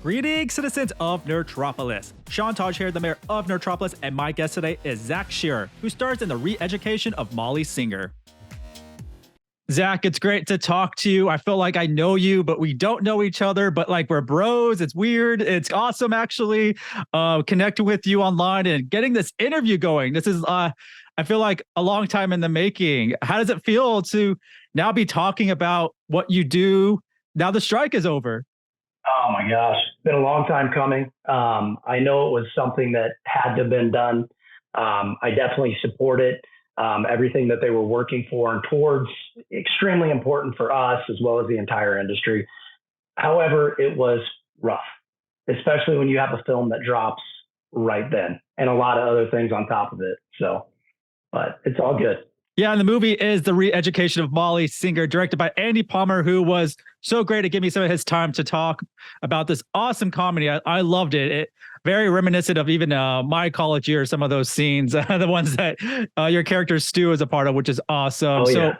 Greetings, citizens of Nerdtropolis. Sean Taj here, the mayor of Nerdtropolis, and my guest today is Zach Scheerer, who stars in the re-education of Molly Singer. Zach, it's great to talk to you. I feel like I know you, but we don't know each other, but like we're bros. It's weird. It's awesome, actually, connecting with you online and getting this interview going. This is, I feel like a long time in the making. How does it feel to now be talking about what you do now the strike is over? Oh my gosh, it's been a long time coming. I know it was something that had to have been done. I definitely support it. Everything that they were working for and towards, extremely important for us as well as the entire industry. However, it was rough, especially when you have a film that drops right then and a lot of other things on top of it. So, but it's all good. Yeah, and the movie is The Re-Education of Molly Singer, directed by Andy Palmer, who was so great to give me some of his time to talk about this awesome comedy. I loved it. It very reminiscent of even my college years, some of those scenes, the ones that your character Stu is a part of, which is awesome. Oh, yeah.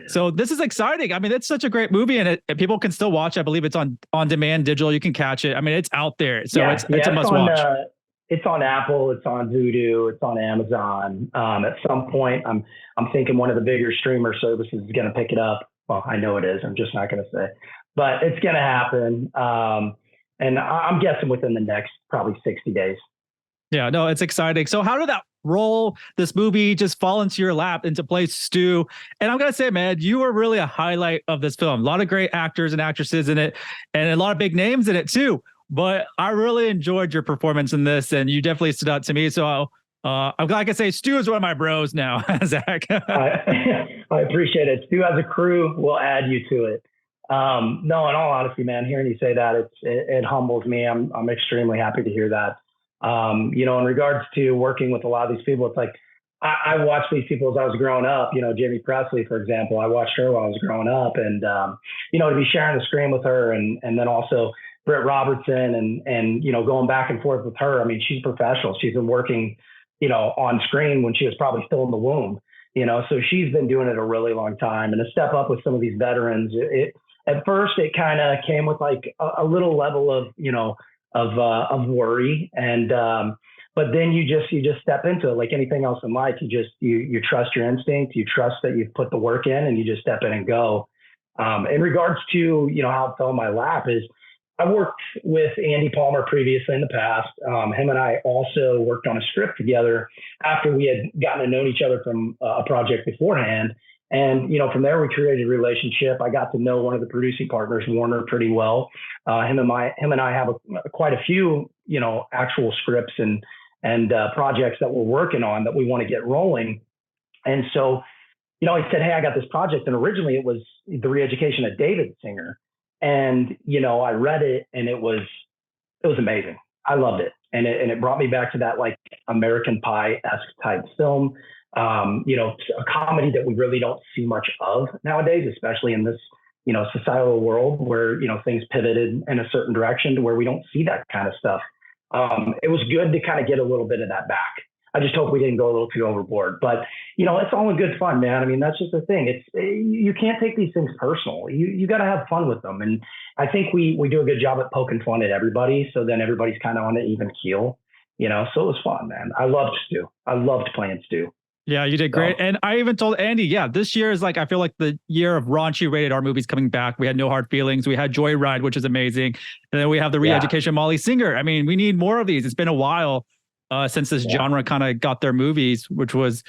So this is exciting. I mean, it's such a great movie, and people can still watch. I believe it's on demand digital. You can catch it. I mean, it's out there, so it's a must watch. It's on Apple, it's on Vudu, it's on Amazon. At some point, I'm thinking one of the bigger streamer services is going to pick it up. Well, I know it is. I'm just not going to say, but it's going to happen. And I'm guessing within the next probably 60 days. Yeah, no, it's exciting. So how did that this movie just fall into your lap into place, Stu? And I'm gonna say, man, you were really a highlight of this film. A lot of great actors and actresses in it, and a lot of big names in it too. But I really enjoyed your performance in this, and you definitely stood out to me. So I'm glad I can say Stu is one of my bros now, Zach. I appreciate it. Stu, as a crew, will add you to it. No, in all honesty, man, hearing you say that, it humbles me. I'm extremely happy to hear that. In regards to working with a lot of these people, it's like I watched these people as I was growing up. Jamie Presley, for example, I watched her while I was growing up, and to be sharing the screen with her, and then also Britt Robertson, and going back and forth with her. I mean, she's professional. She's been working, on screen when she was probably still in the womb. So she's been doing it a really long time. And to step up with some of these veterans, at first it kind of came with like a little level of of worry, and but then you just step into it like anything else in life. You trust your instinct, you trust that you've put the work in, and you just step in and go. In regards to how it fell in my lap is, I worked with Andy Palmer previously in the past. Him and I also worked on a script together after we had gotten to know each other from a project beforehand. And, from there, we created a relationship. I got to know one of the producing partners, Warner, pretty well. Him and I have quite a few, actual scripts and projects that we're working on that we want to get rolling. And so, he said, hey, I got this project. And originally it was The Re-Education of David Singer. And, I read it, and it was amazing. I loved it. And it brought me back to that like American Pie-esque type film. A comedy that we really don't see much of nowadays, especially in this, societal world where, things pivoted in a certain direction to where we don't see that kind of stuff. It was good to kind of get a little bit of that back. I just hope we didn't go a little too overboard, but it's all in good fun, man. I mean, that's just the thing. You can't take these things personal. You got to have fun with them. And I think we do a good job at poking fun at everybody. So then everybody's kind of on an even keel, so it was fun, man. I loved Stu. I loved playing Stu. Yeah, you did great. And I even told Andy, this year is I feel like the year of raunchy rated R movies coming back. We had No Hard Feelings. We had Joyride, which is amazing. And then we have The Re-Education of Molly Singer. I mean, we need more of these. It's been a while since this genre kind of got their movies, which was,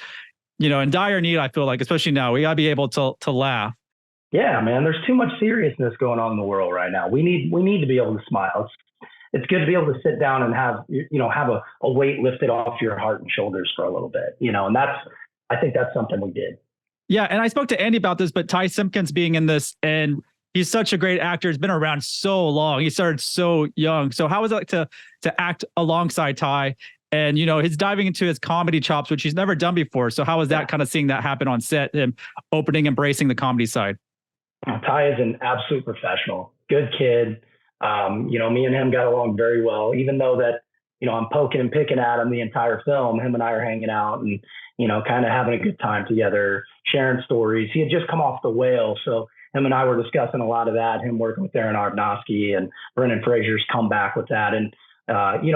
in dire need, I feel like, especially now. We got to be able to laugh. Yeah, man, there's too much seriousness going on in the world right now. We need to be able to smile. It's good to be able to sit down and have a weight lifted off your heart and shoulders for a little bit, and I think that's something we did. Yeah. And I spoke to Andy about this, but Ty Simpkins being in this, and he's such a great actor. He's been around so long. He started so young. So how was it like to act alongside Ty? And, he's diving into his comedy chops, which he's never done before. So how was that kind of seeing that happen on set, him embracing the comedy side? Ty is an absolute professional, good kid. Me and him got along very well, even though that, I'm poking and picking at him the entire film. Him and I are hanging out and, kind of having a good time together, sharing stories. He had just come off The Whale. So him and I were discussing a lot of that, him working with Darren Aronofsky and Brendan Fraser's come back with that. And,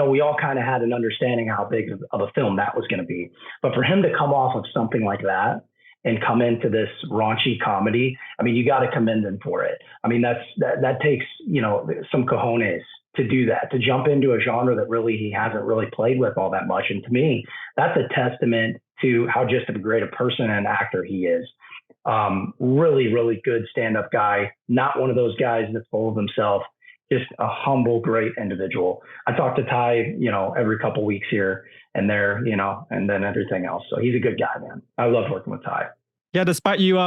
we all kind of had an understanding how big of a film that was going to be. But for him to come off of something like that and come into this raunchy comedy, I mean, you got to commend him for it. I mean, that takes, some cojones to do that, to jump into a genre that really he hasn't really played with all that much. And to me, that's a testament to how just a great a person and actor he is. Really, really good stand-up guy, not one of those guys that's full of himself, just a humble, great individual. I talk to Ty, every couple weeks here and there, and then everything else. So he's a good guy, man. I love working with Ty. Yeah, despite you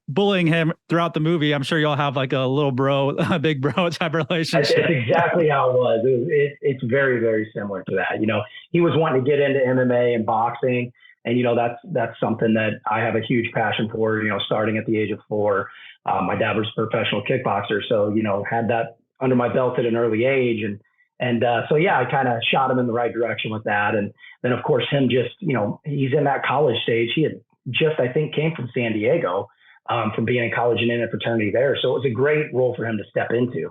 bullying him throughout the movie, I'm sure you'll have like a little bro, a big bro type relationship. It's exactly how it was. It's very, very similar to that. He was wanting to get into MMA and boxing, and that's something that I have a huge passion for. Starting at the age of 4, my dad was a professional kickboxer, so had that under my belt at an early age, and so yeah, I kind of shot him in the right direction with that. And then of course him just he's in that college stage. He had just, I think, came from San Diego, from being in college and in a fraternity there. So it was a great role for him to step into,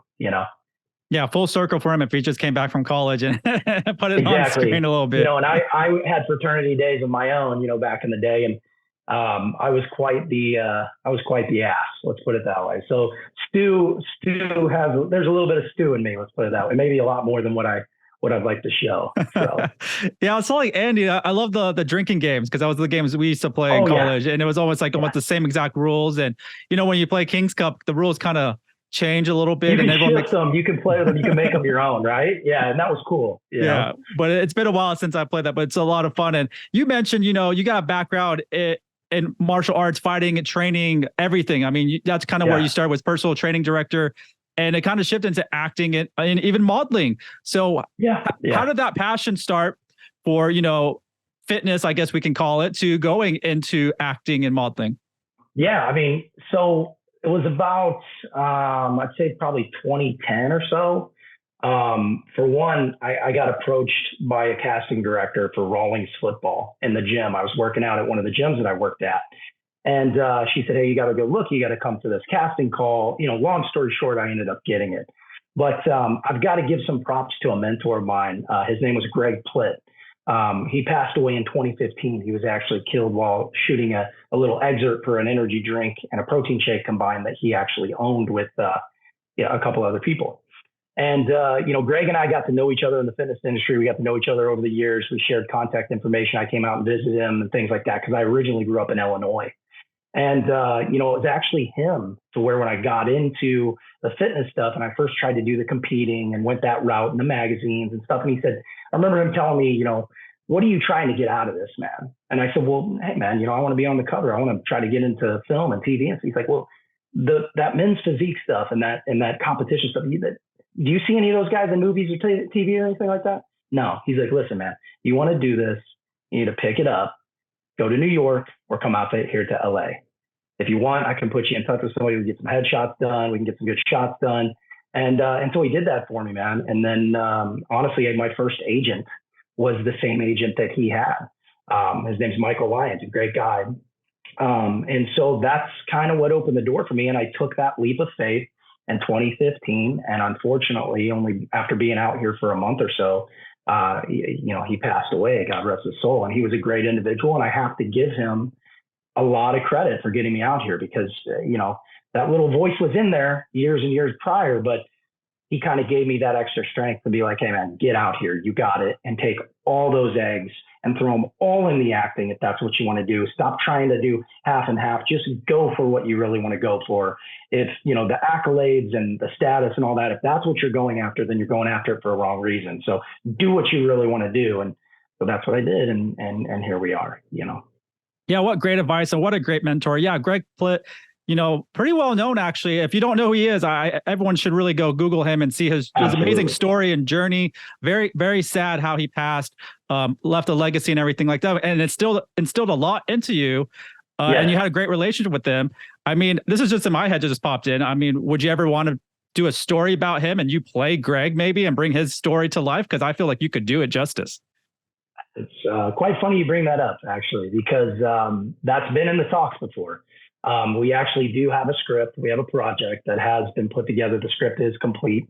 Yeah, full circle for him if he just came back from college and put it exactly on screen a little bit. And I had fraternity days of my own, back in the day, and I was quite the ass. Let's put it that way. So Stu there's a little bit of Stu in me. Let's put it that way. Maybe a lot more than what I'd like to show. So. Yeah, it's like Andy. I love the drinking games because that was the games we used to play in college, and it was almost like almost the same exact rules. And when you play King's Cup, the rules kind of change a little bit. You can and everyone shift them. You can play with them. You can make them your own, right? Yeah, and that was cool. Yeah, but it's been a while since I played that, but it's a lot of fun. And you mentioned, you got a background in martial arts, fighting and training, everything. I mean, that's kind of where you started, was personal training director. And it kind of shifted into acting and even modeling. So how did that passion start for, fitness, I guess we can call it, to going into acting and modeling? Yeah, I mean, so it was about, I'd say probably 2010 or so. For one, I got approached by a casting director for Rawlings football in the gym. I was working out at one of the gyms that I worked at. And she said, hey, you got to go look. You got to come to this casting call. Long story short, I ended up getting it. But I've got to give some props to a mentor of mine. His name was Greg Plitt. He passed away in 2015. He was actually killed while shooting a little excerpt for an energy drink and a protein shake combined that he actually owned with a couple other people. And, Greg and I got to know each other in the fitness industry. We got to know each other over the years. We shared contact information. I came out and visited him and things like that because I originally grew up in Illinois. And, it was actually him to where when I got into the fitness stuff and I first tried to do the competing and went that route in the magazines and stuff. And he said, I remember him telling me, what are you trying to get out of this, man? And I said, well, hey, man, I want to be on the cover. I want to try to get into film and TV. And so he's like, well, that men's physique stuff and that competition stuff, do you see any of those guys in movies or TV or anything like that? No. He's like, listen, man, you want to do this, you need to pick it up, go to New York or come out here to LA. If you want, I can put you in touch with somebody who can get some headshots done. We can get some good shots done. And so he did that for me, man. And then honestly, my first agent was the same agent that he had. His name's Michael Lyons, a great guy. And so that's kind of what opened the door for me. And I took that leap of faith in 2015. And unfortunately, only after being out here for a month or so, he passed away, God rest his soul. And he was a great individual. And I have to give him a lot of credit for getting me out here because, that little voice was in there years and years prior, but he kind of gave me that extra strength to be like, hey man, get out here. You got it. And take all those eggs and throw them all in the acting. If that's what you want to do, stop trying to do half and half, just go for what you really want to go for. If, the accolades and the status and all that, if that's what you're going after, then you're going after it for a wrong reason. So do what you really want to do. And so that's what I did. And here we are, Yeah, what great advice and what a great mentor. Yeah, Greg Plitt, pretty well known actually. If you don't know who he is, everyone should really go Google him and see his amazing story and journey. Very, very sad how he passed, left a legacy and everything like that. And it still instilled a lot into you. And you had a great relationship with them. I mean, this is just in my head that just popped in. I mean, would you ever want to do a story about him and you play Greg maybe and bring his story to life? Because I feel like you could do it justice. It's quite funny you bring that up, actually, because that's been in the talks before. We actually do have a script. We have a project that has been put together. The script is complete.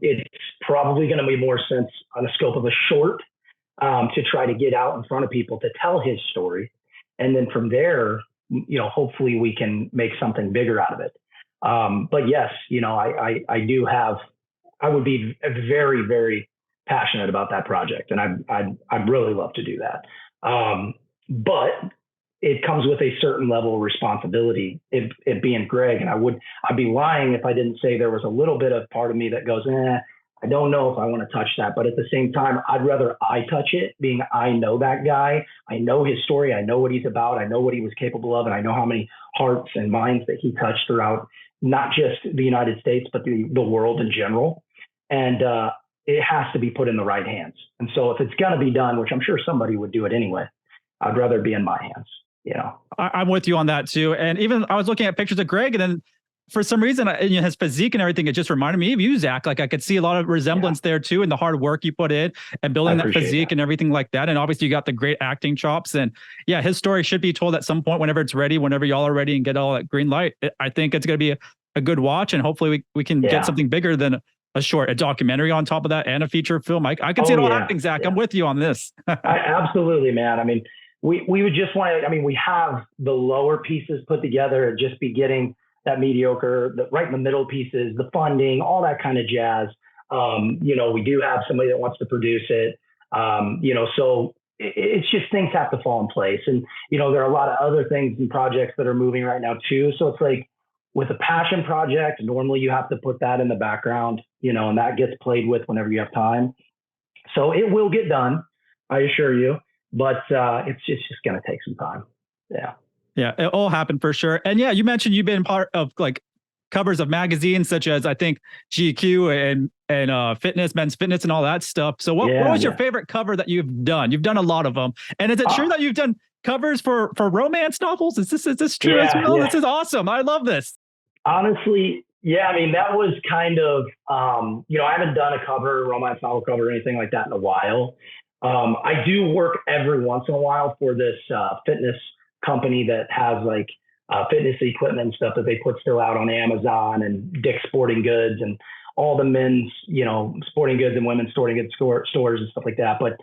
It's probably going to be more sense on the scope of a short to try to get out in front of people to tell his story. And then from there, hopefully we can make something bigger out of it. But yes, I would be very, very passionate about that project. And I'd really love to do that. But it comes with a certain level of responsibility, it being Greg. And I'd be lying if I didn't say there was a little bit of part of me that goes, I don't know if I want to touch that. But at the same time, I'd rather I touch it, being I know that guy. I know his story. I know what he's about. I know what he was capable of. And I know how many hearts and minds that he touched throughout, not just the United States, but the world in general. And it has to be put in the right hands. And so if it's going to be done, which I'm sure somebody would do it anyway, I'd rather be in my hands. I'm with you on that too. And even I was looking at pictures of Greg, and then for some reason, his physique and everything, it just reminded me of you, Zach. Like I could see a lot of resemblance there too, and the hard work you put in and building that physique and everything like that. And obviously you got the great acting chops, and yeah, his story should be told at some point whenever it's ready, whenever y'all are ready and get all that green light. I think it's going to be a good watch, and hopefully we can get something bigger than a documentary on top of that and a feature film. I can see it all happening, Zach. I'm with you on this. Absolutely, man. I mean, we would just want to, we have the lower pieces put together and just be getting that mediocre, right in the middle pieces, the funding, all that kind of jazz. We do have somebody that wants to produce it. So it's just things have to fall in place. And, there are a lot of other things and projects that are moving right now too. So it's like with a passion project, normally you have to put that in the background, and that gets played with whenever you have time. So it will get done, I assure you. But it's just going to take some time. Yeah, it all happened for sure. And yeah, you mentioned you've been part of like covers of magazines such as I think GQ and Fitness, Men's Fitness, and all that stuff. So what was your favorite cover that you've done? You've done a lot of them. And is it true that you've done covers for romance novels? Is this true as well? This is awesome. I love this. Honestly, that was kind of I haven't done a romance novel cover or anything like that in a while. I do work every once in a while for this fitness company that has like fitness equipment and stuff that they put still out on Amazon and Dick's Sporting Goods and all the men's, sporting goods and women's sporting goods stores and stuff like that. But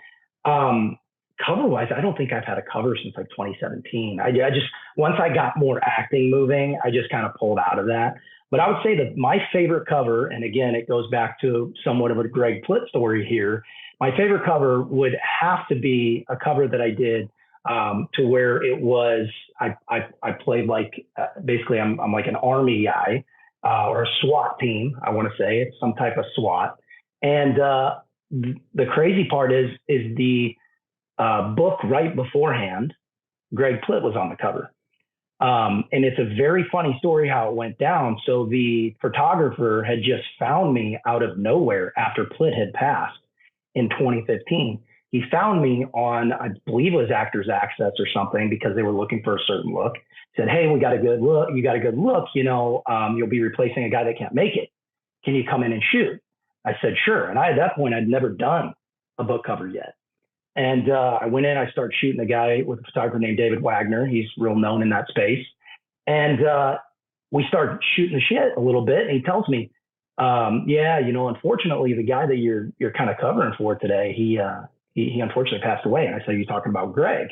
cover wise, I don't think I've had a cover since like 2017. I just, once I got more acting moving, I just kind of pulled out of that. But I would say that my favorite cover, and again, it goes back to somewhat of a Greg Plitt story here. My favorite cover would have to be a cover that I did to where it was, I played like, basically I'm like an army guy or a SWAT team. I want to say it's some type of SWAT. And the crazy part is the book right beforehand, Greg Plitt was on the cover. And it's a very funny story how it went down. So the photographer had just found me out of nowhere after Plitt had passed in 2015. He found me on, I believe it was Actors Access or something, because they were looking for a certain look. Said, hey, we got a good look. You got a good look. You'll be replacing a guy that can't make it. Can you come in and shoot? I said, sure. And at that point, I'd never done a book cover yet. And I went in, I started shooting a guy with a photographer named David Wagner. He's real known in that space. And we started shooting the shit a little bit. And he tells me, unfortunately, the guy that you're kind of covering for today, he unfortunately passed away. And I said, you talking about Greg?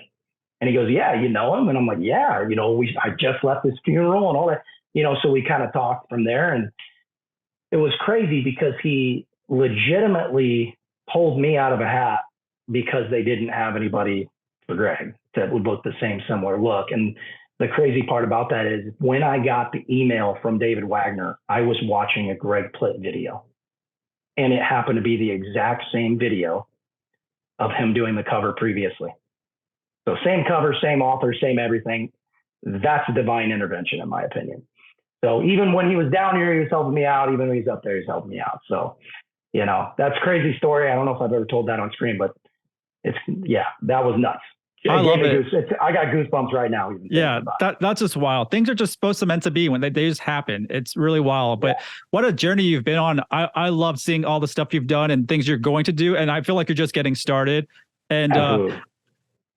And he goes, yeah, you know him? And I'm like, yeah, I just left his funeral and all that, so we kind of talked from there. And it was crazy because he legitimately pulled me out of a hat because they didn't have anybody for Greg that would look the same similar look. And the crazy part about that is when I got the email from David Wagner, I was watching a Greg Plitt video, and it happened to be the exact same video of him doing the cover previously. So same cover, same author, same everything. That's divine intervention, in my opinion. So even when he was down here, he was helping me out. Even when he's up there, he's helping me out. So, that's a crazy story. I don't know if I've ever told that on screen, but that was nuts. I love it. I got goosebumps right now. Yeah, that's just wild. Things are just supposed to meant to be when they just happen. It's really wild. But what a journey you've been on. I love seeing all the stuff you've done and things you're going to do. And I feel like you're just getting started. And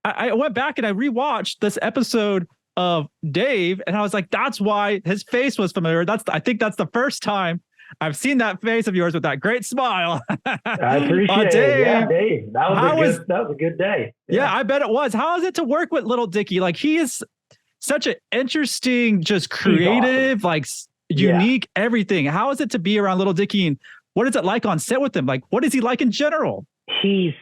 I went back and I rewatched this episode of Dave, and I was like, that's why his face was familiar. I think that's the first time I've seen that face of yours with that great smile. I appreciate Dave, it. Yeah, Dave. That was a good day. Yeah, I bet it was. How is it to work with Little Dicky? Like, he is such an interesting, just creative, awesome. Like unique, everything. How is it to be around Little Dicky, and what is it like on set with him? Like, what is he like in general? He's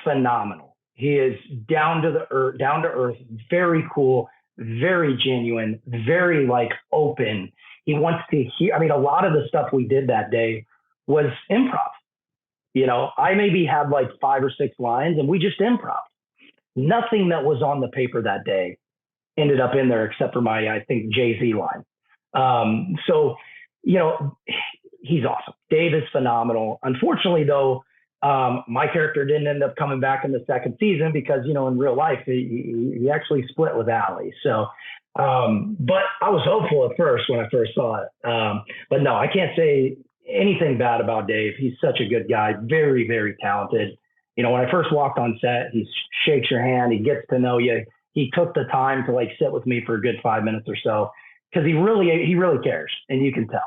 phenomenal. He is down to earth, very cool, very genuine, very like open. He wants to hear. I mean, a lot of the stuff we did that day was improv. You know, I maybe had like 5 or 6 lines, and we just improv. Nothing that was on the paper that day ended up in there except for my, I think, Jay-Z line. So, you know, he's awesome. Dave is phenomenal. Unfortunately, though, my character didn't end up coming back in the second season because, you know, in real life, he actually split with Allie. So, but I was hopeful at first when I first saw it. But no, I can't say anything bad about Dave. He's such a good guy, very, very talented. You know, when I first walked on set, he shakes your hand, he gets to know you. He took the time to like sit with me for a good 5 minutes or so because he really cares, and you can tell.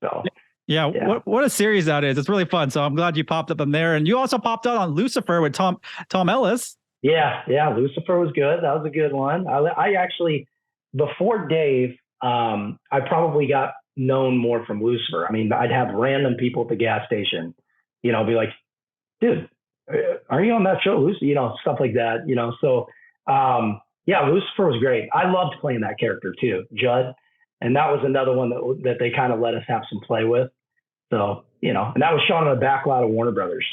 So yeah. What a series that is. It's really fun. So I'm glad you popped up in there, and you also popped out on Lucifer with Tom Ellis. Yeah, Lucifer was good. That was a good one. I actually, before Dave, I probably got known more from Lucifer. I mean, I'd have random people at the gas station, you know, be like, dude, are you on that show, Lucifer? You know, stuff like that, you know. So yeah, Lucifer was great. I loved playing that character too, Judd. And that was another one that they kind of let us have some play with. So, you know, and that was shot on a back lot of Warner Brothers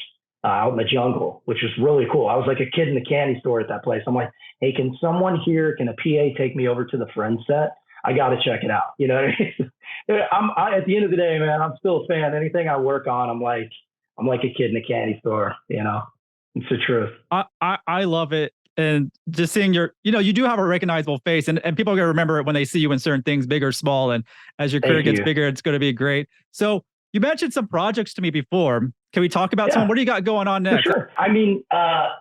out in the jungle, which was really cool. I was like a kid in the candy store at that place. I'm like, hey, can a PA take me over to the Friends set? I got to check it out. You know what I mean? At the end of the day, man, I'm still a fan. Anything I work on, I'm like a kid in a candy store, you know. It's the truth. I love it. And just seeing you do have a recognizable face, and people are going to remember it when they see you in certain things, big or small. And as your career gets bigger, it's going to be great. So you mentioned some projects to me before. Can we talk about some? What do you got going on next? For sure. I mean,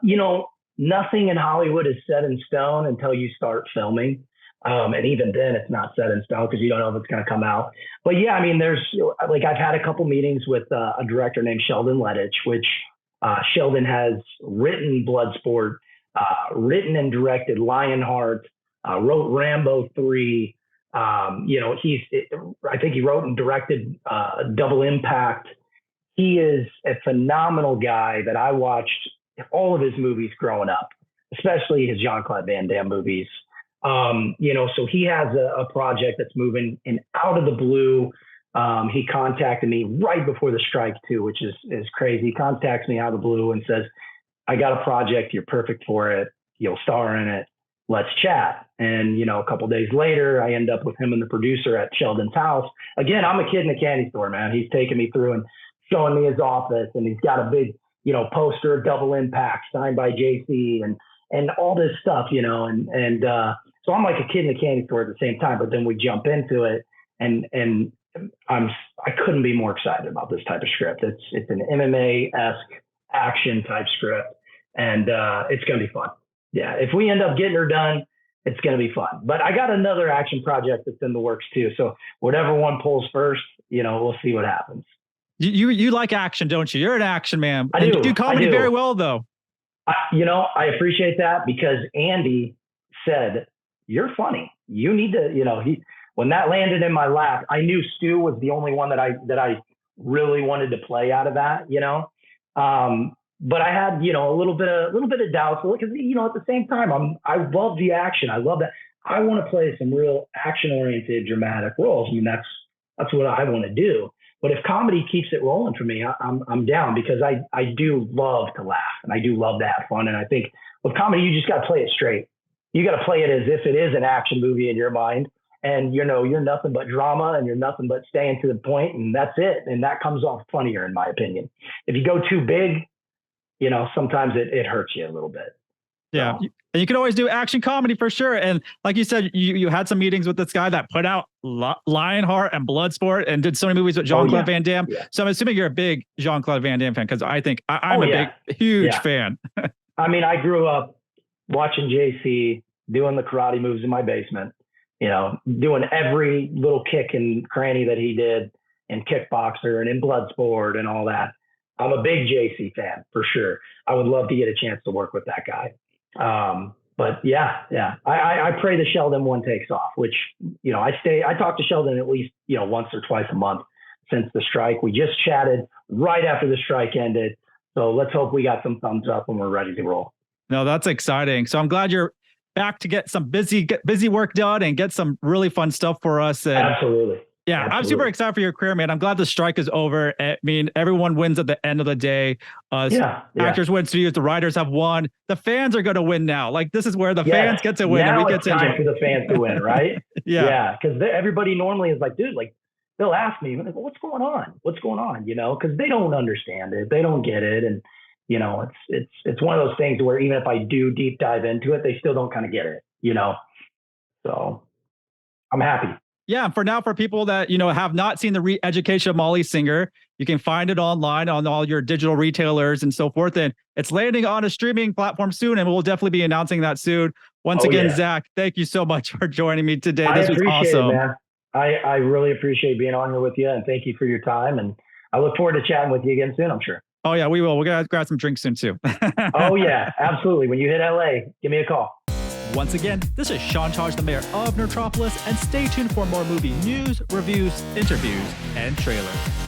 you know, nothing in Hollywood is set in stone until you start filming. And even then it's not set in stone because you don't know if it's going to come out. But yeah, I mean, I've had a couple meetings with a director named Sheldon Lettich, which Sheldon has written Bloodsport, written and directed Lionheart, wrote Rambo 3. You know, I think he wrote and directed Double Impact. He is a phenomenal guy that I watched all of his movies growing up, especially his Jean-Claude Van Damme movies. You know, so he has a project that's moving in out of the blue. He contacted me right before the strike too, which is crazy. He contacts me out of the blue and says, I got a project. You're perfect for it. You'll star in it. Let's chat. And, you know, a couple of days later, I end up with him and the producer at Sheldon's house. Again, I'm a kid in a candy store, man. He's taking me through and showing me his office, and he's got a big, you know, poster, Double Impact signed by JC and all this stuff, you know, and so I'm like a kid in a candy store at the same time, but then we jump into it, and I couldn't be more excited about this type of script. It's an MMA-esque action type script, and it's going to be fun. Yeah, if we end up getting her done, it's going to be fun. But I got another action project that's in the works too. So whatever one pulls first, you know, we'll see what happens. You like action, don't you? You're an action man. I do. You do comedy very well, though. You know, I appreciate that because Andy said, you're funny. You need to, you know, when that landed in my lap, I knew Stu was the only one that I really wanted to play out of that, you know. But I had, you know, a little bit of doubts because, you know, at the same time, I love the action. I love that. I want to play some real action-oriented, dramatic roles. I mean, that's what I want to do. But if comedy keeps it rolling for me, I'm down because I do love to laugh and I do love to have fun. And I think with comedy, you just got to play it straight. You got to play it as if it is an action movie in your mind. And, you know, you're nothing but drama and you're nothing but staying to the point, and that's it. And that comes off funnier, in my opinion. If you go too big, you know, sometimes it hurts you a little bit. Yeah. So. And you can always do action comedy for sure. And like you said, you had some meetings with this guy that put out Lionheart and Bloodsport and did so many movies with Jean-Claude Van Damme. Yeah. So I'm assuming you're a big Jean-Claude Van Damme fan because I think I'm a big, huge fan. I mean, I grew up watching JC, doing the karate moves in my basement, doing every little kick and cranny that he did in Kickboxer and in Bloodsport and all that. I'm a big JC fan for sure. I would love to get a chance to work with that guy. But yeah. I pray the Sheldon one takes off, which, I talk to Sheldon at least, once or twice a month since the strike. We just chatted right after the strike ended. So let's hope we got some thumbs up and we're ready to roll. No, that's exciting. So I'm glad you're back to get some busy work done and get some really fun stuff for us. And Absolutely. Yeah, Absolutely. I'm super excited for your career, man. I'm glad the strike is over. I mean, everyone wins at the end of the day. Actors win, studios, the writers have won. The fans are going to win now. Like, this is where the fans get to win, now and we get to enjoy. For the fans to win, right? Yeah, because everybody normally is like, dude, like they'll ask me, like, well, what's going on? What's going on? Because they don't understand it, they don't get it, and it's one of those things where even if I do deep dive into it, they still don't kind of get it. So I'm happy. Yeah, for now, for people that have not seen the re-education of Molly Singer, you can find it online on all your digital retailers and so forth. And it's landing on a streaming platform soon, and we'll definitely be announcing that soon. Once again, Zach, thank you so much for joining me today. This was awesome. It, man. I really appreciate being on here with you, and thank you for your time. And I look forward to chatting with you again soon, I'm sure. Oh, yeah, we will. We're going to grab some drinks soon, too. Oh, yeah, absolutely. When you hit LA, give me a call. Once again, this is Sean Taj, the mayor of Nerdtropolis, and stay tuned for more movie news, reviews, interviews, and trailers.